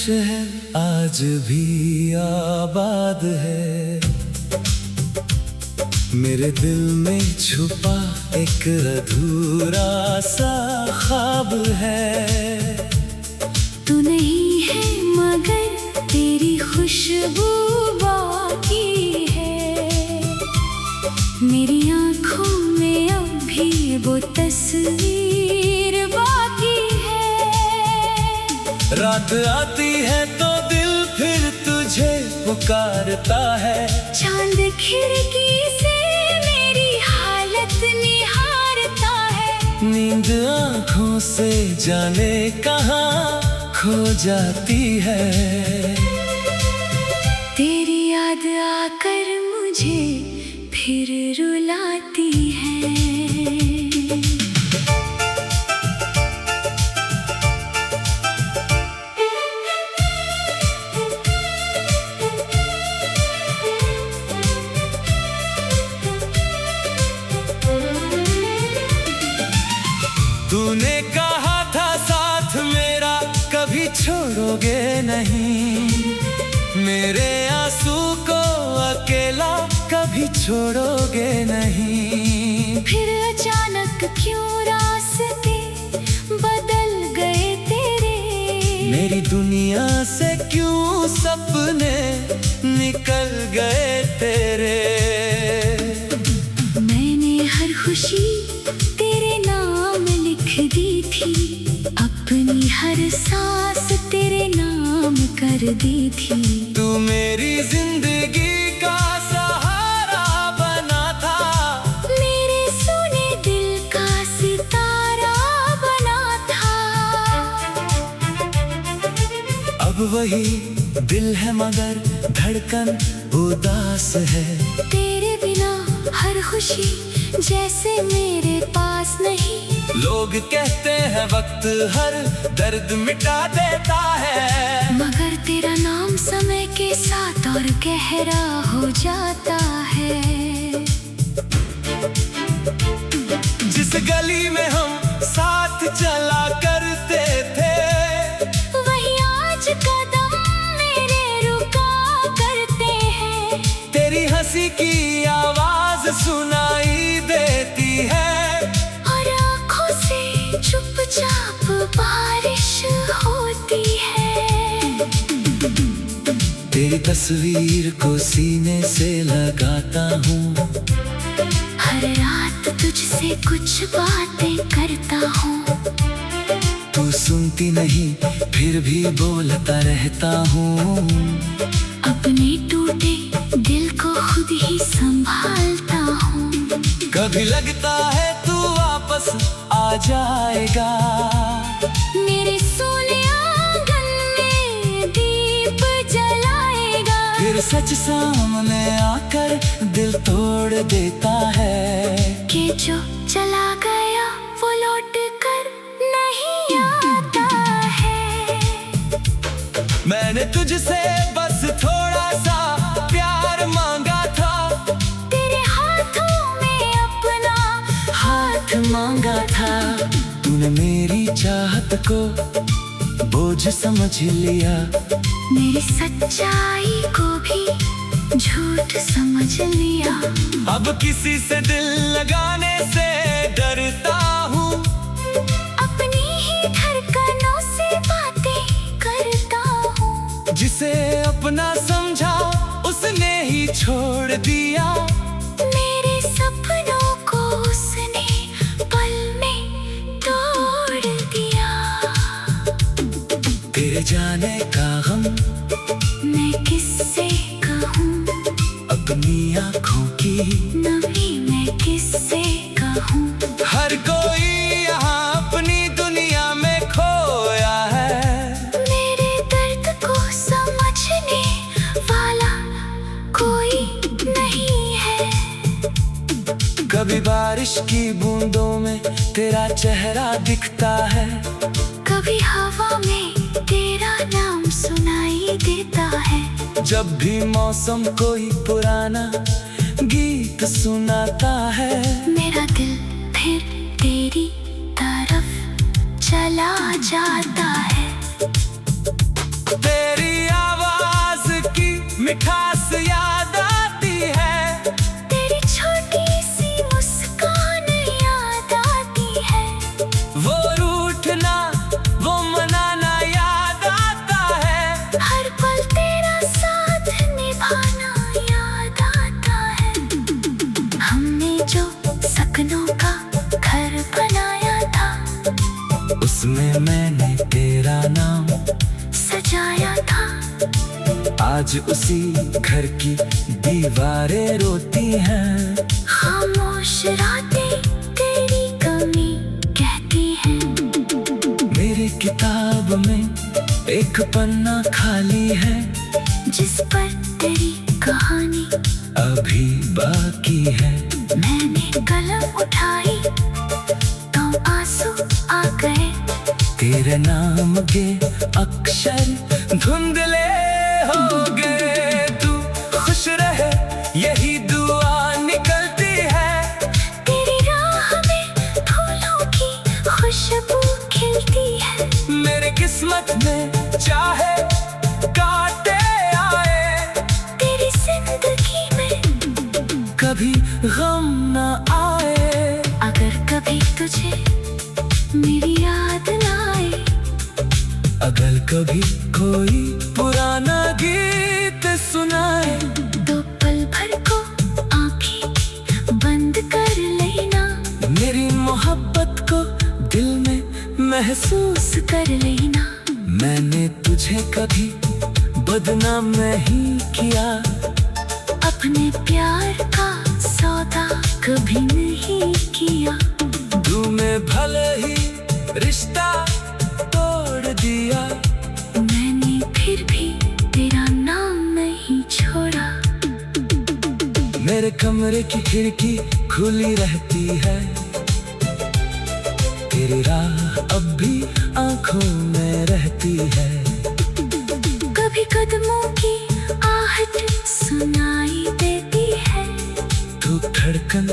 शहर आज भी आबाद है, मेरे दिल में छुपा एक अधूरा सा ख्वाब है। तू नहीं है मगर तेरी खुशबू बाकी है, मेरी आँखों में अब भी वो तस्वीर बाकी है। रात आती है तो दिल फिर तुझे पुकारता है, चांद खिड़की से मेरी हालत निहारता है। नींद आँखों से जाने कहाँ खो जाती है। तेरी याद आकर मुझे फिर रुलाती है। तूने कहा था साथ मेरा कभी छोड़ोगे नहीं, मेरे आंसू को अकेला कभी छोड़ोगे नहीं। फिर अचानक क्यों रास्ते बदल गए तेरे, मेरी दुनिया से क्यों सपने निकल गए तेरे। मैंने हर खुशी तेरे नाम लिख दी थी, अपनी हर सांस तेरे नाम कर दी थी। तू मेरी जिंदगी का सहारा बना था, मेरे सुने दिल का सितारा बना था। अब वही दिल है मगर धड़कन उदास है, तेरे बिना हर खुशी जैसे मेरे पास नहीं। लोग कहते हैं वक्त हर दर्द मिटा देता है, मगर तेरा नाम समय के साथ और गहरा हो जाता है। जिस गली में हम साथ चला करते थे, वही आज कदम मेरे रुका करते हैं। तेरी हंसी की आवाज सुनाई देती है, और आँखों से चुपचाप बारिश होती है। तेरी तस्वीर को सीने से लगाता हूँ, हर रात तुझसे कुछ बातें करता हूँ। तू सुनती नहीं फिर भी बोलता रहता हूँ। अपने टूटे दिल को खुद ही संभालता हूँ। कभी लगता है तू वापस आ जाएगा, मेरे सोने आंगन में दीप जलाएगा। फिर सच सामने आकर दिल तोड़ देता है, कि जो चला गया वो लौट कर नहीं आता है। मैंने तुझसे बस थोड़ा सा प्यार मांगा था, तेरे हाथों में अपना हाथ मांगा था। तूने मेरी चाहत को बोझ समझ लिया, मेरी सच्चाई को भी झूठ समझ लिया। अब किसी से दिल लगाने से डरता हूँ, अपनी ही धड़कनों से बातें करता हूँ। जिसे अपना समझा उसने ही छोड़ दिया, मेरे सपनों को उसने पल में तोड़ दिया। तेरे जाने का गम मैं किससे कहूँ, अपनी आँखों की नमी मैं किससे कहूँ। हर कोई यहाँ अपनी दुनिया में खोया है, मेरे दर्द को समझने वाला कोई नहीं है। कभी बारिश की बूंदों में तेरा चेहरा दिखता है, कभी हवा में तेरा नाम सुनाई देता है। जब भी मौसम कोई पुराना गीत सुनाता है, मेरा दिल फिर तेरी तरफ चला जाता है। आज उसी घर की दीवारें रोती हैं। खामोश रातें तेरी कमी कहती हैं। मेरी किताब में एक पन्ना खाली है, जिस पर तेरी कहानी अभी बाकी है। मैंने कलम उठाई तो आंसू आ गए। तेरे नाम के अक्षर धुंधले हो गए। तू खुश रहे यही दुआ निकलती है। तेरी राह में फूलों की खुशबू खिलती है। मेरे किस्मत में चाहे कांटे आए, तेरी जिंदगी में कभी गम न आए। अगर कभी तुझे मेरी याद न आए, अगर कभी कोई पुराना गीत सुनाए, तो पल भर को आंखें बंद कर लेना। मेरी मोहब्बत को दिल में महसूस कर लेना। मैंने तुझे कभी बदनाम नहीं किया। अपने प्यार का सौदा कभी नहीं किया। तूने भले ही रिश्ता तोड़ दिया, मैंने फिर भी तेरा नाम नहीं छोड़ा। मेरे कमरे की खिड़की खुली रहती है। तेरी राह अब भी आंखों में रहती है। कभी कदमों की आहट सुनाई देती है। तू धड़कन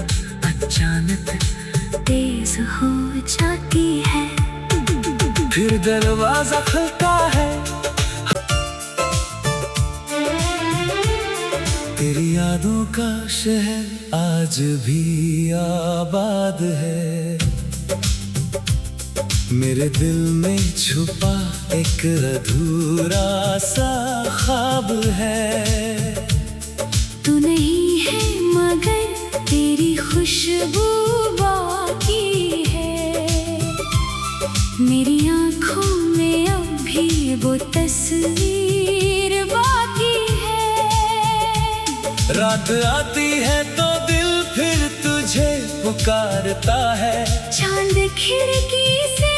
अचानक तेज हो जाती है। फिर दरवाजा खुलता है। तेरी यादों का शहर आज भी आबाद है। मेरे दिल में छुपा एक अधूरा सा ख्वाब है। तू नहीं है मगर तेरी खुशबू बाकी है। मेरी आंखों में अब भी वो तस्वीर बाकी है। रात आती है तो दिल फिर तुझे पुकारता है। चांद खिड़की से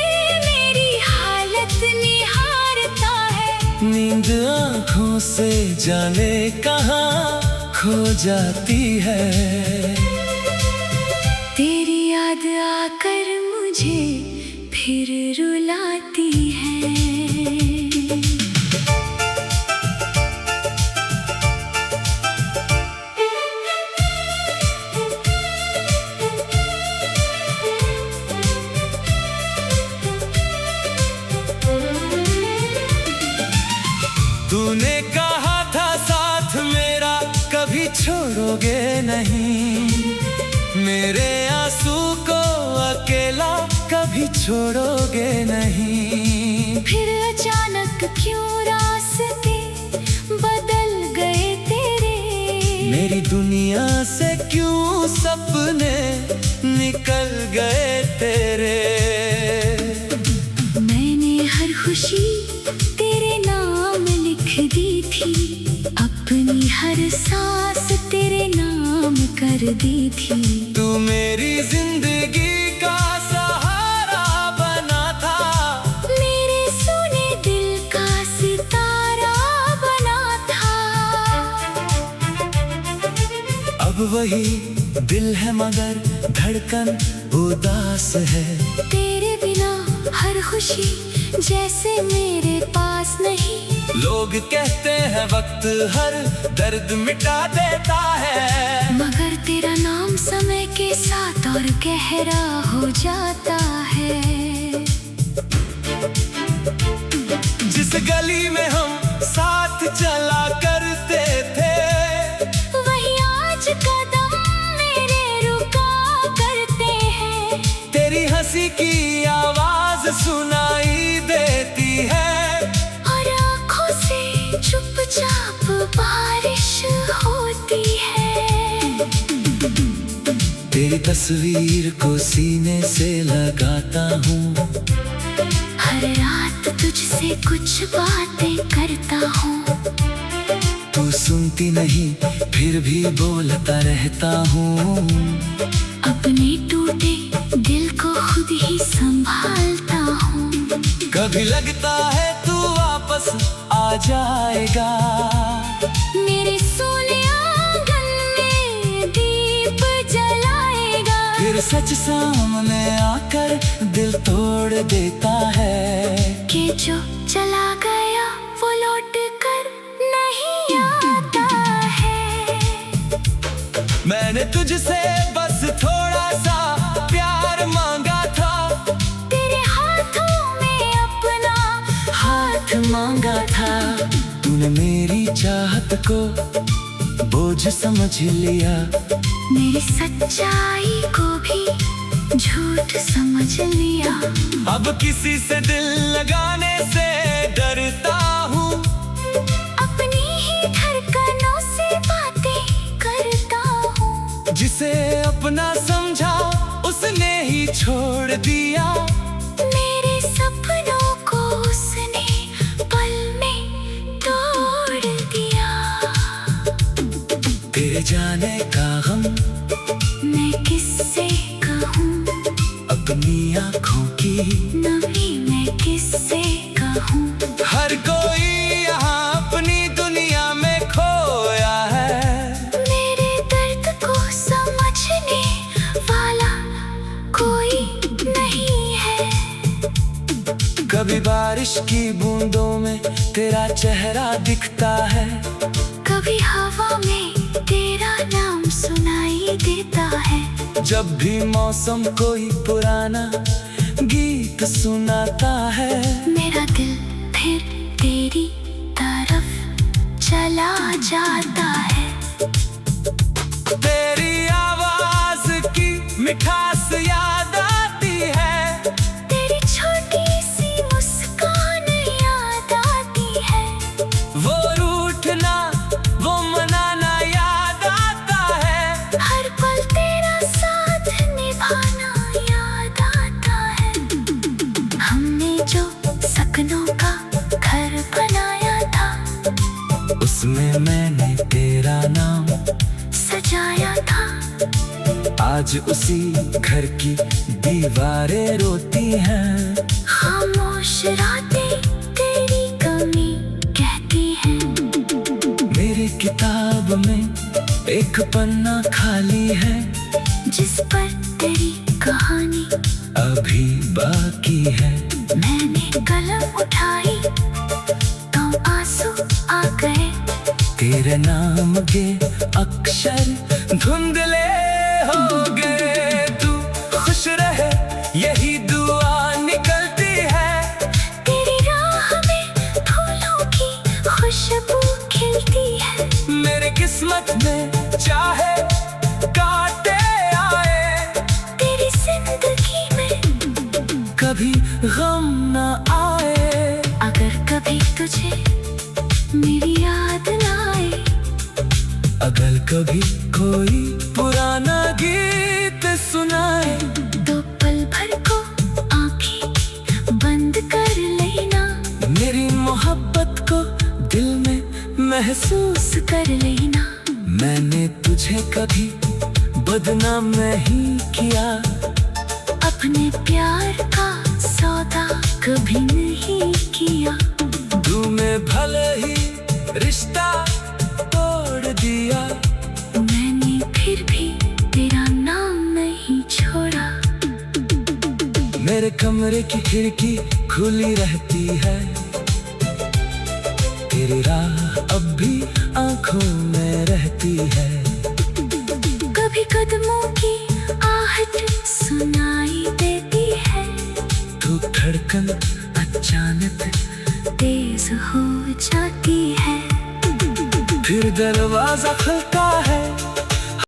मेरी हालत निहारता है। नींद आँखों से जाने कहाँ खो जाती है। तेरी याद आकर मुझे फिर रुलाती है। तूने कहा था साथ मेरा कभी छोड़ोगे नहीं। मेरे आंसू को अकेला कभी छोड़ोगे नहीं। फिर अचानक क्यों रास्ते बदल गए तेरे। मेरी दुनिया से क्यों सपने निकल गए तेरे। मैंने हर खुशी तेरे नाम लिख दी थी। अपनी हर सांस तेरे नाम कर दी थी। तू मेरी जिंदगी का सहारा बना था। मेरे सुने दिल का सितारा बना था। अब वही दिल है मगर धड़कन उदास है। तेरे बिना हर खुशी जैसे मेरे पास नहीं। लोग कहते हैं वक्त हर दर्द मिटा देता है, मगर तेरा नाम समय के साथ और गहरा हो जाता है। जिस गली में हम साथ चला करते थे, वही आज कदम मेरे रुका करते हैं। तेरी हंसी की आवाज सुनाई देती है, और आँखों से चुपचाप बारिश होती है। तेरी तस्वीर को सीने से लगाता हूँ, हर रात तुझसे कुछ बातें करता हूँ। सुनती नहीं फिर भी बोलता रहता हूँ। अपने टूटे दिल को खुद ही संभालता हूँ। कभी लगता है तू वापस आ जाएगा, मेरे सोने आंगन में दीप जलाएगा। फिर सच सामने आकर दिल तोड़ देता है कि जो चला गया वो लौट कर नहीं आता है। मैंने तुझसे बस थोड़ा सा प्यार मांगा था, तेरे हाथों में अपना हाथ मांगा था। तूने मेरी चाहत को बोझ समझ लिया, मेरी सच्चाई को भी झूठ समझ लिया। अब किसी से दिल लगाने से डरता हूँ, अपनी ही धड़कनों से बातें करता हूँ। जिसे अपना समझा उसने ही छोड़ दिया, मेरे सपनों को उसने पल में तोड़ दिया। तेरे जाने का गम मैं किससे कहूँ, अपनी आँखों की नमी मैं किससे कहूँ। हर कोई यहाँ अपनी दुनिया में खोया है, मेरे दर्द को समझने वाला कोई नहीं है। कभी बारिश की बूंदों में तेरा चेहरा दिखता है, कभी हवा में तेरा नाम सुनाई देता है। जब भी मौसम कोई पुराना गीत सुनाता है, मेरा दिल फिर तेरी तरफ चला जाता है। तेरी आवाज की मिठास याद आती है, तेरी छोटी सी मुस्कान याद आती है। वो रूठना वो मनाना याद आता है, हर पल तेरा साथ निभाना याद आता है। हमने जो सपनों का घर बनाया था, उसमें मैंने तेरा नाम सजाया था। आज उसी घर की दीवारें रोती हैं, खामोश रातें तेरी कमी कहती हैं। मेरी किताब में एक पन्ना खाली है, जिस पर तेरी कहानी अभी बाकी है। मैंने कलम उठाई तो आंसू आ गए। तेरे नाम के अक्षर धुंधले हो गए। तू खुश रहे यही दुआ निकलती है, तेरी राह में फूलों की खुशबू खिलती है। मेरे किस्मत में चाहे कांटे आए, तेरी जिंदगी में कभी गम न आए। अगर कभी तुझे मेरी याद न आए, अगर कभी कोई पुराना गीत सुनाए, तो पल भर को आंखें बंद कर लेना। मेरी मोहब्बत को दिल में महसूस कर लेना। मैंने तुझे कभी बदनाम नहीं किया, अपने प्यार का सौदा कभी नहीं किया। तूने भले ही रिश्ता तोड़ दिया, मैंने फिर भी तेरा नाम नहीं छोड़ा। मेरे कमरे की खिड़की खुली रहती है, तेरी राह अब भी आंखों में रहती है। कभी कदमों की आहट सुनाई देती है, तू धड़कन अचानक तेज हो जाती है। फिर दरवाजा खुलता है,